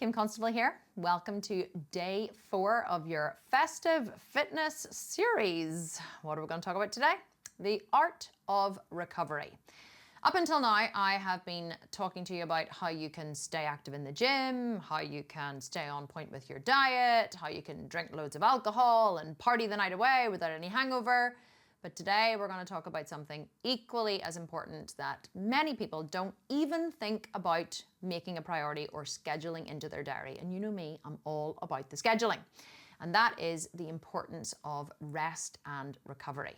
Kim Constable here. Welcome to day 4 of your Festive Fitness series. What are we going to talk about today? The art of recovery. Up until now, I have been talking to you about how you can stay active in the gym, how you can stay on point with your diet, how you can drink loads of alcohol and party the night away without any hangover. But today we're going to talk about something equally as important that many people don't even think about making a priority or scheduling into their diary. And you know me, I'm all about the scheduling. And that is the importance of rest and recovery.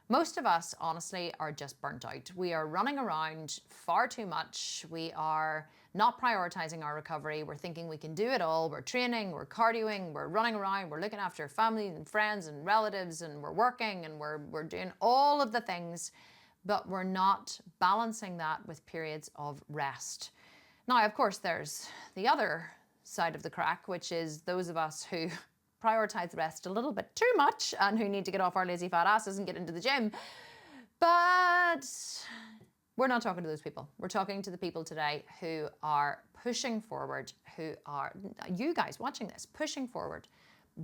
Most of us, honestly, are just burnt out. We are running around far too much. We are not prioritizing our recovery. We're thinking we can do it all. We're training, we're cardioing, we're running around, we're looking after family and friends and relatives, and we're working, and we're doing all of the things, but we're not balancing that with periods of rest. Now, of course, there's the other side of the crack, which is those of us who prioritize the rest a little bit too much and who need to get off our lazy fat asses and get into the gym. But we're not talking to those people. We're talking to the people today who are pushing forward, who are, you guys watching this, pushing forward,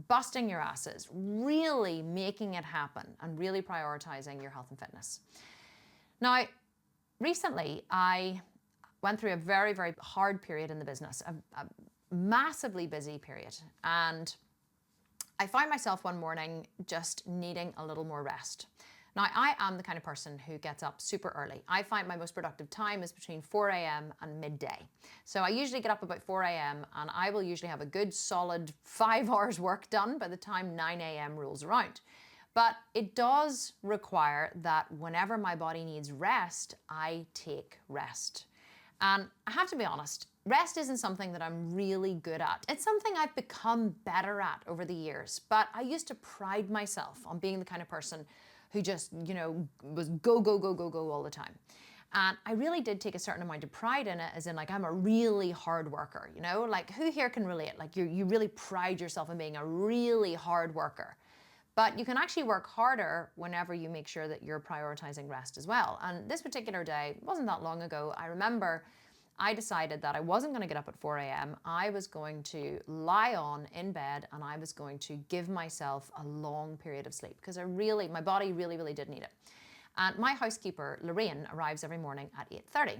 busting your asses, really making it happen and really prioritizing your health and fitness. Now, recently I went through a very, very hard period in the business, a massively busy period, and I found myself one morning just needing a little more rest. Now, I am the kind of person who gets up super early. I find my most productive time is between 4 a.m. and midday. So I usually get up about 4 a.m. and I will usually have a good solid 5 hours work done by the time 9 a.m. rolls around. But it does require that whenever my body needs rest, I take rest. And I have to be honest, rest isn't something that I'm really good at. It's something I've become better at over the years, but I used to pride myself on being the kind of person who just, was go, go, go, go, go all the time. And I really did take a certain amount of pride in it, as in like, I'm a really hard worker, like who here can relate? Like you really pride yourself in being a really hard worker. But you can actually work harder whenever you make sure that you're prioritizing rest as well. And this particular day, it wasn't that long ago, I remember I decided that I wasn't going to get up at 4 a.m. I was going to lie on in bed and I was going to give myself a long period of sleep because my body really, really did need it. And my housekeeper, Lorraine, arrives every morning at 8:30.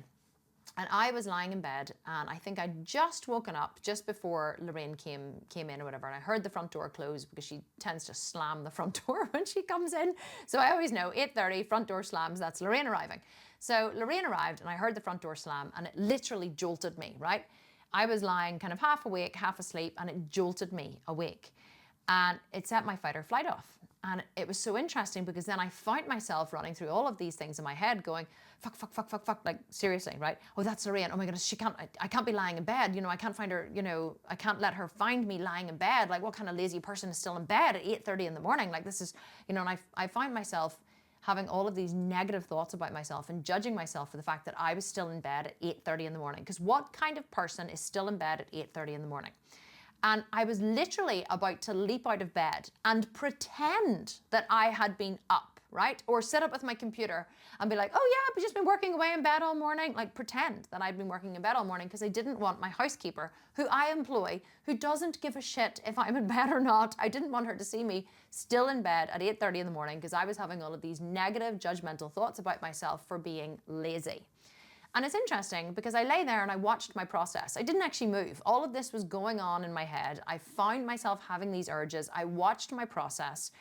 And I was lying in bed and I think I'd just woken up just before Lorraine came in or whatever. And I heard the front door close because she tends to slam the front door when she comes in. So I always know 8:30, front door slams, that's Lorraine arriving. So Lorraine arrived and I heard the front door slam and it literally jolted me, right? I was lying kind of half awake, half asleep, and it jolted me awake. And it set my fight or flight off. And it was so interesting because then I found myself running through all of these things in my head going, fuck, fuck, fuck, fuck, fuck, like seriously, right? Oh, that's Lorraine. Oh my goodness, I can't be lying in bed. I can't find her, I can't let her find me lying in bed. Like what kind of lazy person is still in bed at 8:30 in the morning? Like this is, and I find myself having all of these negative thoughts about myself and judging myself for the fact that I was still in bed at 8:30 in the morning. Because what kind of person is still in bed at 8:30 in the morning? And I was literally about to leap out of bed and pretend that I had been up, right? Or sit up with my computer and be like, oh yeah, I've just been working away in bed all morning. Like pretend that I'd been working in bed all morning because I didn't want my housekeeper, who I employ, who doesn't give a shit if I'm in bed or not. I didn't want her to see me still in bed at 8:30 in the morning because I was having all of these negative judgmental thoughts about myself for being lazy. And it's interesting because I lay there and I watched my process. I didn't actually move. All of this was going on in my head. I found myself having these urges. I watched my process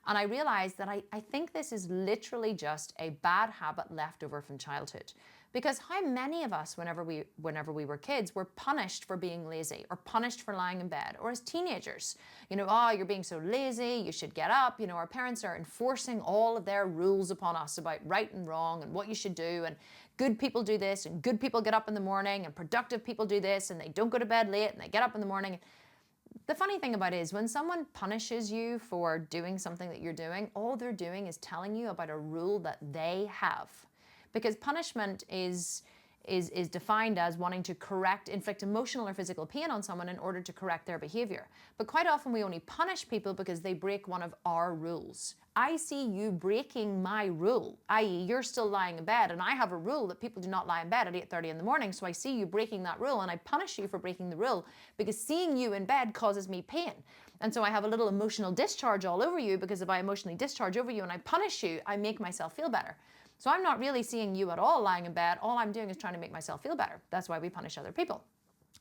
and I realized that I think this is literally just a bad habit left over from childhood. Because how many of us, whenever we were kids, were punished for being lazy or punished for lying in bed, or as teenagers, oh, you're being so lazy, you should get up. Our parents are enforcing all of their rules upon us about right and wrong and what you should do, and good people do this and good people get up in the morning and productive people do this and they don't go to bed late and they get up in the morning. The funny thing about it is when someone punishes you for doing something that you're doing, all they're doing is telling you about a rule that they have. Because punishment is is defined as wanting to inflict emotional or physical pain on someone in order to correct their behavior. But quite often we only punish people because they break one of our rules. I see you breaking my rule, i.e. you're still lying in bed, and I have a rule that people do not lie in bed at 8:30 in the morning, so I see you breaking that rule and I punish you for breaking the rule because seeing you in bed causes me pain. And so I have a little emotional discharge all over you, because if I emotionally discharge over you and I punish you, I make myself feel better. So I'm not really seeing you at all lying in bed. All I'm doing is trying to make myself feel better. That's why we punish other people.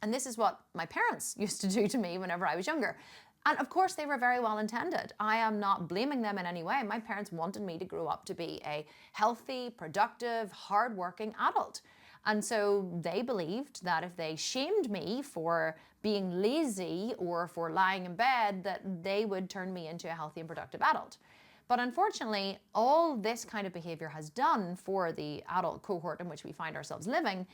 And this is what my parents used to do to me whenever I was younger. And of course, they were very well intended. I am not blaming them in any way. My parents wanted me to grow up to be a healthy, productive, hardworking adult. And so they believed that if they shamed me for being lazy or for lying in bed, that they would turn me into a healthy and productive adult. But unfortunately, all this kind of behavior has done for the adult cohort in which we find ourselves living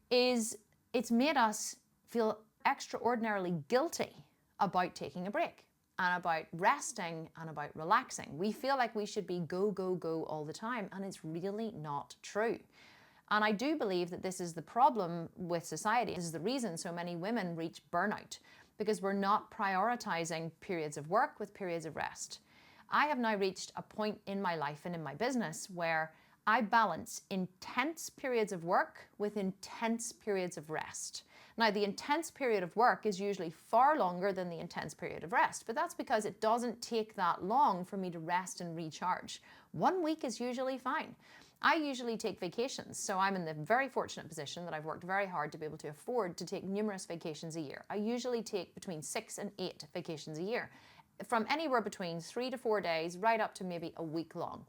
is it's made us feel extraordinarily guilty about taking a break and about resting and about relaxing. We feel like we should be go, go, go all the time, and it's really not true. And I do believe that this is the problem with society. This is the reason so many women reach burnout, because we're not prioritizing periods of work with periods of rest. I have now reached a point in my life and in my business where I balance intense periods of work with intense periods of rest. Now, the intense period of work is usually far longer than the intense period of rest, but that's because it doesn't take that long for me to rest and recharge. 1 week is usually fine. I usually take vacations, so I'm in the very fortunate position that I've worked very hard to be able to afford to take numerous vacations a year. I usually take between 6 and 8 vacations a year, from anywhere between 3 to 4 days right up to maybe a week long.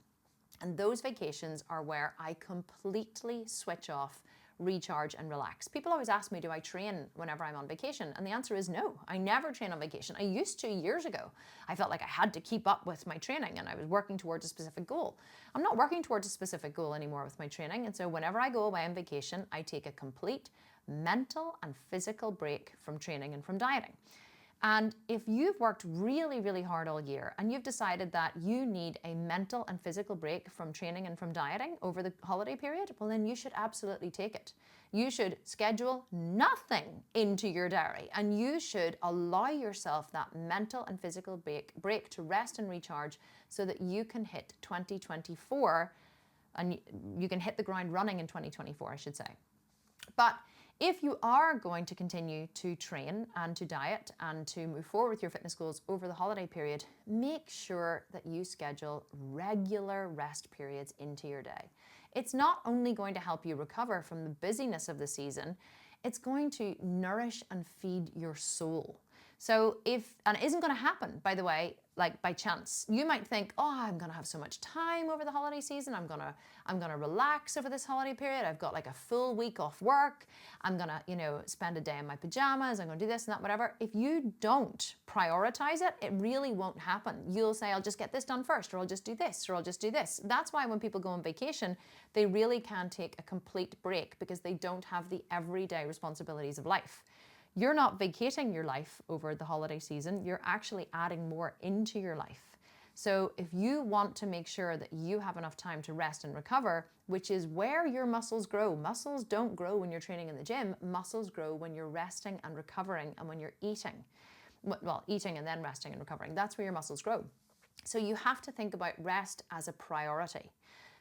And those vacations are where I completely switch off, recharge and relax. People always ask me, do I train whenever I'm on vacation? And the answer is no, I never train on vacation. I used to years ago. I felt like I had to keep up with my training and I was working towards a specific goal. I'm not working towards a specific goal anymore with my training. And so whenever I go away on vacation, I take a complete mental and physical break from training and from dieting. And if you've worked really, really hard all year and you've decided that you need a mental and physical break from training and from dieting over the holiday period, well, then you should absolutely take it. You should schedule nothing into your diary, and you should allow yourself that mental and physical break to rest and recharge so that you can hit 2024 and you can hit the ground running in 2024, I should say. But if you are going to continue to train and to diet and to move forward with your fitness goals over the holiday period, make sure that you schedule regular rest periods into your day. It's not only going to help you recover from the busyness of the season, it's going to nourish and feed your soul. So and it isn't going to happen, by the way, like by chance. You might think, oh, I'm going to have so much time over the holiday season. I'm going to relax over this holiday period. I've got like a full week off work. I'm going to, spend a day in my pajamas. I'm going to do this and that, whatever. If you don't prioritize it, it really won't happen. You'll say, I'll just get this done first, or I'll just do this, or I'll just do this. That's why when people go on vacation, they really can take a complete break because they don't have the everyday responsibilities of life. You're not vacating your life over the holiday season, you're actually adding more into your life. So if you want to make sure that you have enough time to rest and recover, which is where your muscles grow. Muscles don't grow when you're training in the gym, muscles grow when you're resting and recovering and when you're eating. Well, eating and then resting and recovering, that's where your muscles grow. So you have to think about rest as a priority.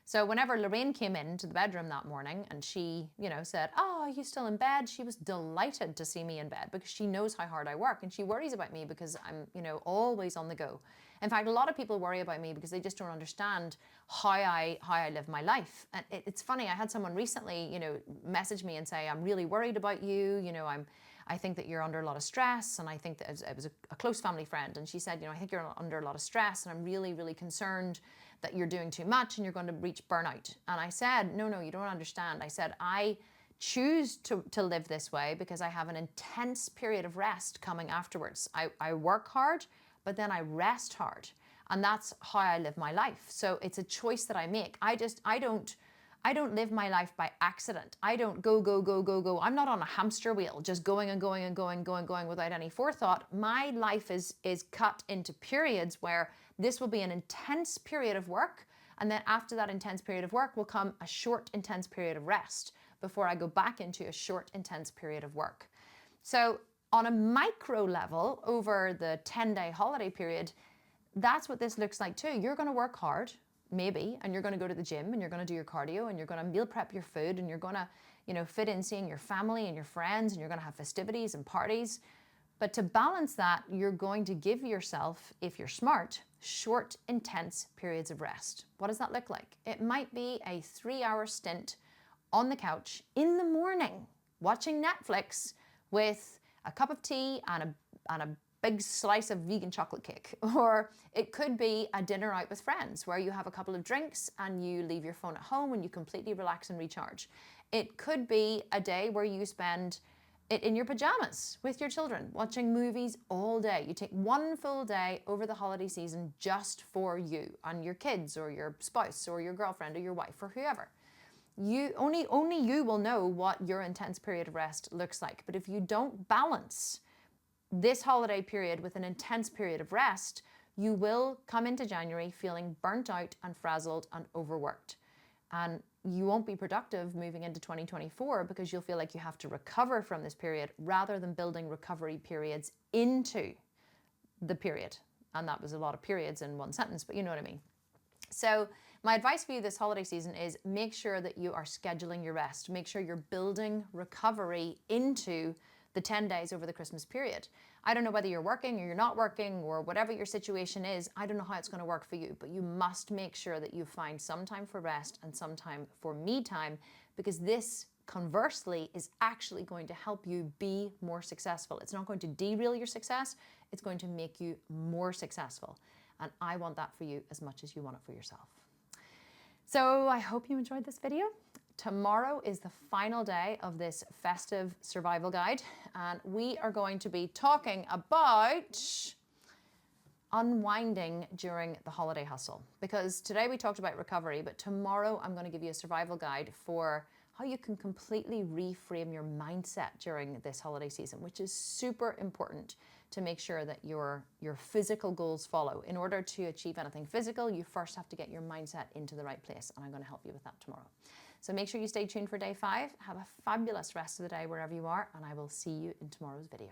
So whenever Lorraine came into the bedroom that morning and she, said, oh, are you still in bed? She was delighted to see me in bed because she knows how hard I work and she worries about me because I'm, always on the go. In fact, a lot of people worry about me because they just don't understand how I live my life. And it's funny, I had someone recently, message me and say, I'm really worried about you. I think that you're under a lot of stress, and I think that it was a close family friend, and she said, I think you're under a lot of stress, and I'm really, really concerned that you're doing too much and you're going to reach burnout. And I said, no, you don't understand. I said, I choose to live this way because I have an intense period of rest coming afterwards. I work hard, but then I rest hard, and that's how I live my life. So it's a choice that I make. I don't live my life by accident. I don't go. I'm not on a hamster wheel, just going and going and going without any forethought. My life is cut into periods where this will be an intense period of work, and then after that intense period of work will come a short, intense period of rest. before I go back into a short, intense period of work. So on a micro level, over the 10-day holiday period, that's what this looks like too. You're going to work hard, maybe, and you're going to go to the gym and you're going to do your cardio and you're going to meal prep your food and you're going to, fit in seeing your family and your friends and you're going to have festivities and parties. But to balance that, you're going to give yourself, if you're smart, short, intense periods of rest. What does that look like? It might be a 3-hour stint on the couch in the morning, watching Netflix with a cup of tea and a big slice of vegan chocolate cake. Or it could be a dinner out with friends where you have a couple of drinks and you leave your phone at home and you completely relax and recharge. It could be a day where you spend it in your pajamas with your children, watching movies all day. You take one full day over the holiday season just for you and your kids or your spouse or your girlfriend or your wife or whoever. Only you will know what your intense period of rest looks like. But if you don't balance this holiday period with an intense period of rest, you will come into January feeling burnt out and frazzled and overworked. And you won't be productive moving into 2024 because you'll feel like you have to recover from this period rather than building recovery periods into the period. And that was a lot of periods in one sentence, but you know what I mean. So my advice for you this holiday season is make sure that you are scheduling your rest. Make sure you're building recovery into the 10 days over the Christmas period. I don't know whether you're working or you're not working or whatever your situation is. I don't know how it's going to work for you, but you must make sure that you find some time for rest and some time for me time, because this, conversely, is actually going to help you be more successful. It's not going to derail your success. It's going to make you more successful. And I want that for you as much as you want it for yourself. So I hope you enjoyed this video. Tomorrow is the final day of this festive survival guide, and we are going to be talking about unwinding during the holiday hustle. Because today we talked about recovery, but tomorrow I'm going to give you a survival guide for how you can completely reframe your mindset during this holiday season, which is super important to make sure that your physical goals follow. In order to achieve anything physical, you first have to get your mindset into the right place, and I'm going to help you with that tomorrow. So make sure you stay tuned for day 5. Have a fabulous rest of the day wherever you are, and I will see you in tomorrow's video.